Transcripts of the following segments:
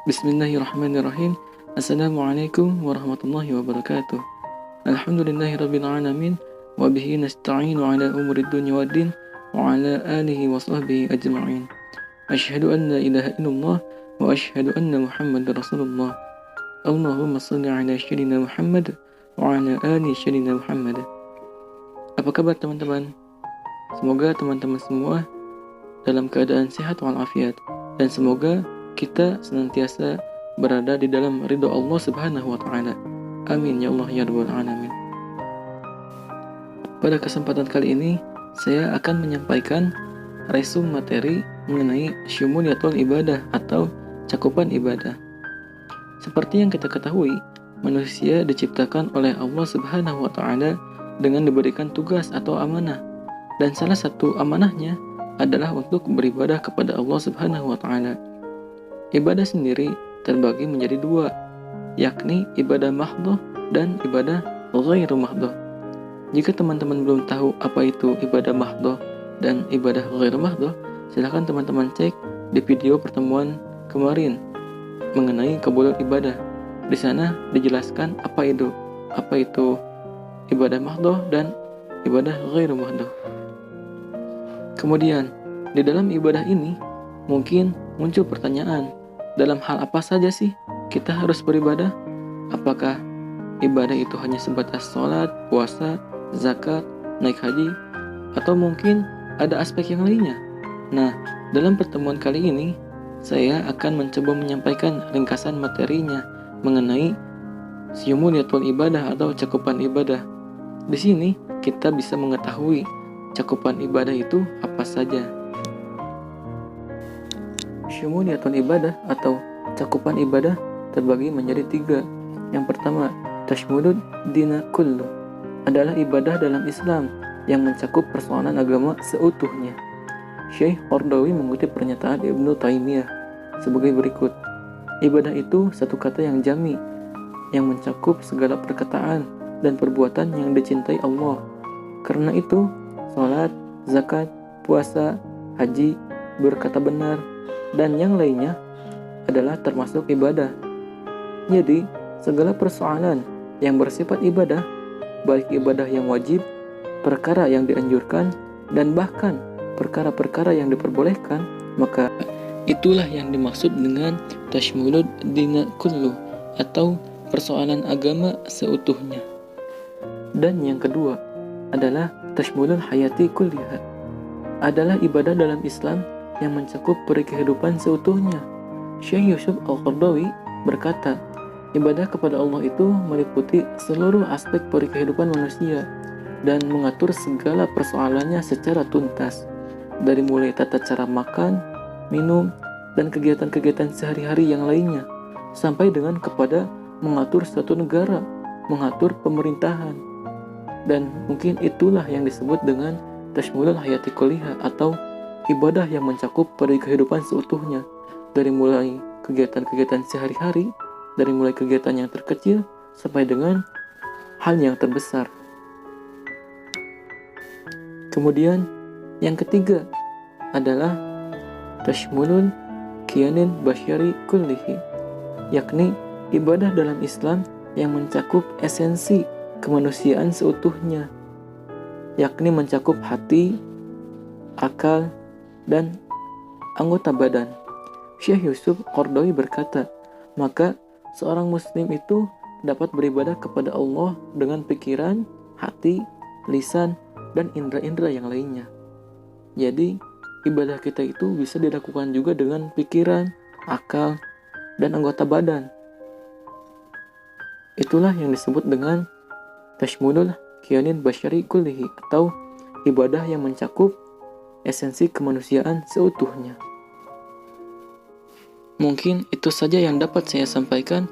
Bismillahirrahmanirrahim. Assalamualaikum warahmatullahi wabarakatuh. Alhamdulillahirabbil alamin wa bihi nasta'inu ala umurid dunya waddin wa ala alihi wa sahbihi ajma'in. Asyhadu an la ilaha illallah wa asyhadu anna Muhammadar Rasulullah. Allahumma shalli ala sayyidina Muhammad wa ala ali sayyidina Muhammad. Apa kabar teman-teman? Semoga teman-teman semua dalam keadaan sehat walafiat, dan semoga kita senantiasa berada di dalam ridho Allah Subhanahu wa taala. Amin ya Allah ya rabbal alamin. Pada kesempatan kali ini saya akan menyampaikan resum materi mengenai syumuliyatul ibadah atau cakupan ibadah. Seperti yang kita ketahui, manusia diciptakan oleh Allah Subhanahu wa taala dengan diberikan tugas atau amanah, dan salah satu amanahnya adalah untuk beribadah kepada Allah Subhanahu wa taala. Ibadah sendiri terbagi menjadi dua, yakni ibadah mahdhah dan ibadah ghairu mahdhah. Jika teman-teman belum tahu apa itu ibadah mahdhah dan ibadah ghairu mahdhah, silakan teman-teman cek di video pertemuan kemarin mengenai kabul ibadah. Di sana dijelaskan apa itu ibadah mahdhah dan ibadah ghairu mahdhah. Kemudian, di dalam ibadah ini mungkin muncul pertanyaan, dalam hal apa saja sih kita harus beribadah? Apakah ibadah itu hanya sebatas sholat, puasa, zakat, naik haji, atau mungkin ada aspek yang lainnya? Nah, dalam pertemuan kali ini, saya akan mencoba menyampaikan ringkasan materinya mengenai syumuliyatul ibadah atau cakupan ibadah. Di sini kita bisa mengetahui cakupan ibadah itu apa saja. Syumuliyatul ibadah atau cakupan ibadah terbagi menjadi tiga. Yang pertama, tashmulud dina kullu, adalah ibadah dalam Islam yang mencakup persoalan agama seutuhnya. Syekh Qardawi mengutip pernyataan Ibnu Taimiyah sebagai berikut. Ibadah itu satu kata yang jami, yang mencakup segala perkataan dan perbuatan yang dicintai Allah. Karena itu, salat, zakat, puasa, haji, berkata benar, dan yang lainnya adalah termasuk ibadah. Jadi, segala persoalan yang bersifat ibadah, baik ibadah yang wajib, perkara yang dianjurkan, dan bahkan perkara-perkara yang diperbolehkan, maka itulah yang dimaksud dengan tashmulud dina kullu atau persoalan agama seutuhnya. Dan yang kedua adalah tashmulul hayati kulliha, adalah ibadah dalam Islam yang mencakup peri kehidupan seutuhnya. Syekh Yusuf Al-Qardawi berkata, ibadah kepada Allah itu meliputi seluruh aspek peri kehidupan manusia dan mengatur segala persoalannya secara tuntas, dari mulai tata cara makan, minum, dan kegiatan-kegiatan sehari-hari yang lainnya, sampai dengan kepada mengatur suatu negara, mengatur pemerintahan. Dan mungkin itulah yang disebut dengan tashmulul hayati kulliha atau ibadah yang mencakup pada kehidupan seutuhnya, dari mulai kegiatan-kegiatan sehari-hari, dari mulai kegiatan yang terkecil sampai dengan hal yang terbesar. Kemudian yang ketiga adalah tashmulul kiyanin basyari kullihi, yakni ibadah dalam Islam yang mencakup esensi kemanusiaan seutuhnya, yakni mencakup hati, akal, dan anggota badan. Syekh Yusuf Qardawi berkata, maka seorang muslim itu dapat beribadah kepada Allah dengan pikiran, hati, lisan, dan indera-indera yang lainnya. Jadi, ibadah kita itu bisa dilakukan juga dengan pikiran, akal, dan anggota badan. Itulah yang disebut dengan tashmulul kiyanin basyari kullihi atau ibadah yang mencakup esensi kemanusiaan seutuhnya. Mungkin itu saja yang dapat saya sampaikan.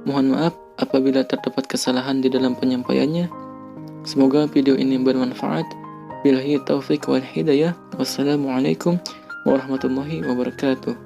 Mohon maaf apabila terdapat kesalahan di dalam penyampaiannya. Semoga video ini bermanfaat. Billahi taufik wal hidayah. Wassalamualaikum warahmatullahi wabarakatuh.